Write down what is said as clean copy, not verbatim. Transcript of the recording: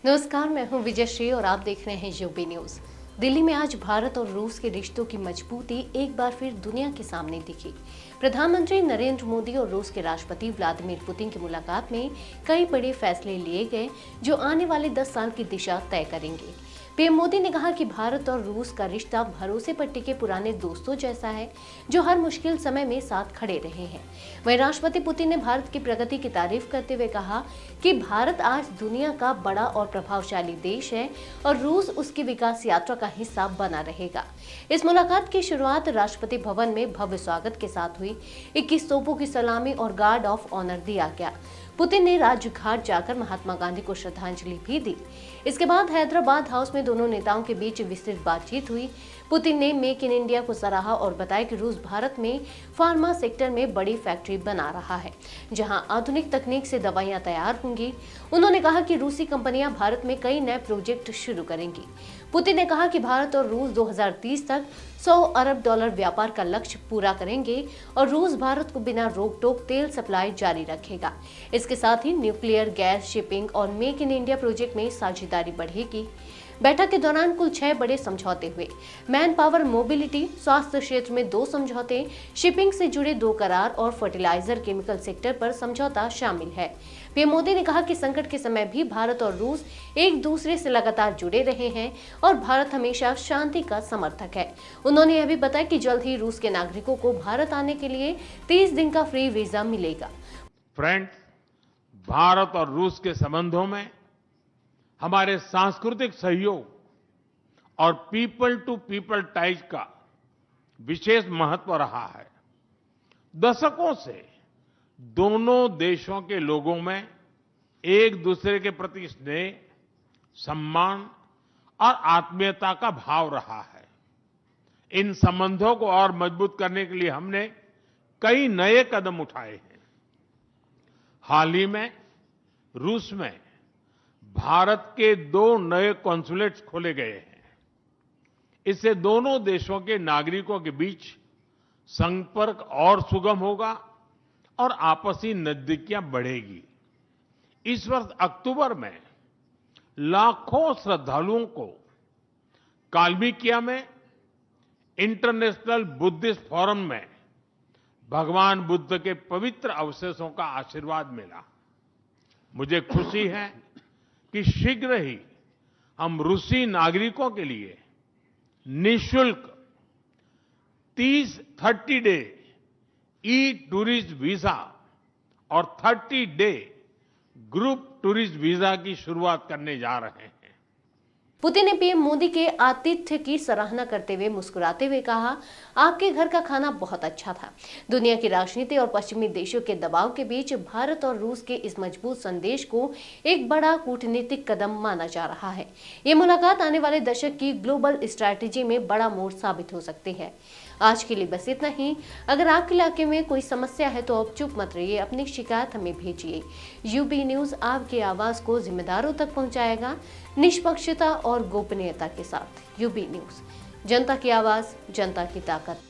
नमस्कार, मैं हूं विजयश्री और आप देख रहे हैं यूबी न्यूज। दिल्ली में आज भारत और रूस के रिश्तों की मजबूती एक बार फिर दुनिया के सामने दिखी। प्रधानमंत्री नरेंद्र मोदी और रूस के राष्ट्रपति व्लादिमीर पुतिन की मुलाकात में कई बड़े फैसले लिए गए जो आने वाले 10 साल की दिशा तय करेंगे। पीएम मोदी ने कहा कि भारत और रूस का रिश्ता भरोसे पर टिके पुराने दोस्तों जैसा है जो हर मुश्किल समय में साथ खड़े रहे हैं। वहीं राष्ट्रपति पुतिन ने भारत की प्रगति की तारीफ करते हुए कहा कि भारत आज दुनिया का बड़ा और प्रभावशाली देश है और रूस उसकी विकास यात्रा का हिस्सा बना रहेगा। इस मुलाकात की शुरुआत राष्ट्रपति भवन में भव्य स्वागत के साथ हुई। 21 तोपों की सलामी और गार्ड ऑफ ऑनर दिया गया। पुतिन ने राजघाट जाकर महात्मा गांधी को श्रद्धांजलि भी दी। इसके बाद हैदराबाद हाउस में दोनों नेताओं के बीच विस्तृत बातचीत हुई। पुतिन ने मेक इन इंडिया को सराहा और बताया कि रूस भारत में फार्मा सेक्टर में बड़ी फैक्ट्री बना रहा है जहां आधुनिक तकनीक से दवाइयां तैयार होंगी। उन्होंने कहा कि रूसी कंपनियां भारत में कई नए प्रोजेक्ट शुरू करेंगी। पुतिन ने कहा कि भारत और रूस 2030 तक $100 अरब व्यापार का लक्ष्य पूरा करेंगे और रूस भारत को बिना रोक टोक तेल सप्लाई जारी रखेगा। इसके साथ ही न्यूक्लियर, गैस, शिपिंग और मेक इन इंडिया प्रोजेक्ट में साझेदारी बढ़ेगी। बैठक के दौरान कुल 6 बड़े समझौते हुए। मैन पावर, मोबिलिटी, स्वास्थ्य क्षेत्र में 2 समझौते, शिपिंग से जुड़े 2 करार और फर्टिलाइजर केमिकल सेक्टर पर समझौता शामिल है। पीएम मोदी ने कहा कि संकट के समय भी भारत और रूस एक दूसरे से लगातार जुड़े रहे हैं और भारत हमेशा शांति का समर्थक है। उन्होंने यह भी बताया कि जल्द ही रूस के नागरिकों को भारत आने के लिए 30 दिन का फ्री वीजा मिलेगा। फ्रेंड्स, भारत और रूस के संबंधों में हमारे सांस्कृतिक सहयोग और पीपल टू पीपल टाइज का विशेष महत्व रहा है। दशकों से दोनों देशों के लोगों में एक दूसरे के प्रति स्नेह, सम्मान और आत्मीयता का भाव रहा है। इन संबंधों को और मजबूत करने के लिए हमने कई नए कदम उठाए हैं। हाल ही में रूस में भारत के 2 नए कॉन्सुलेट्स खोले गए हैं। इससे दोनों देशों के नागरिकों के बीच संपर्क और सुगम होगा और आपसी नजदीकियां बढ़ेगी। इस वर्ष अक्टूबर में लाखों श्रद्धालुओं को काल्मिकिया में इंटरनेशनल बुद्धिस्ट फोरम में भगवान बुद्ध के पवित्र अवशेषों का आशीर्वाद मिला। मुझे खुशी है कि शीघ्र ही हम रूसी नागरिकों के लिए निःशुल्क 30 डे ई टूरिस्ट वीजा और 30 डे ग्रुप टूरिस्ट वीजा की शुरुआत करने जा रहे हैं। पुतिन ने पीएम मोदी के आतिथ्य की सराहना करते हुए मुस्कुराते हुए कहा, आपके घर का खाना बहुत अच्छा था। दुनिया की राजनीति और पश्चिमी देशों के दबाव के बीच भारत और रूस के इस मजबूत संदेश को एक बड़ा कूटनीतिक कदम माना जा रहा है। ये मुलाकात आने वाले दशक की ग्लोबल स्ट्रैटेजी में बड़ा मोड़ साबित हो सकती है। आज के लिए बस इतना ही। अगर आपके इलाके में कोई समस्या है तो आप चुप मत रहिए, अपनी शिकायत हमें भेजिए। यूबी न्यूज आपकी आवाज को जिम्मेदारों तक पहुंचाएगा, निष्पक्षता और गोपनीयता के साथ। यूबी न्यूज, जनता की आवाज, जनता की ताकत।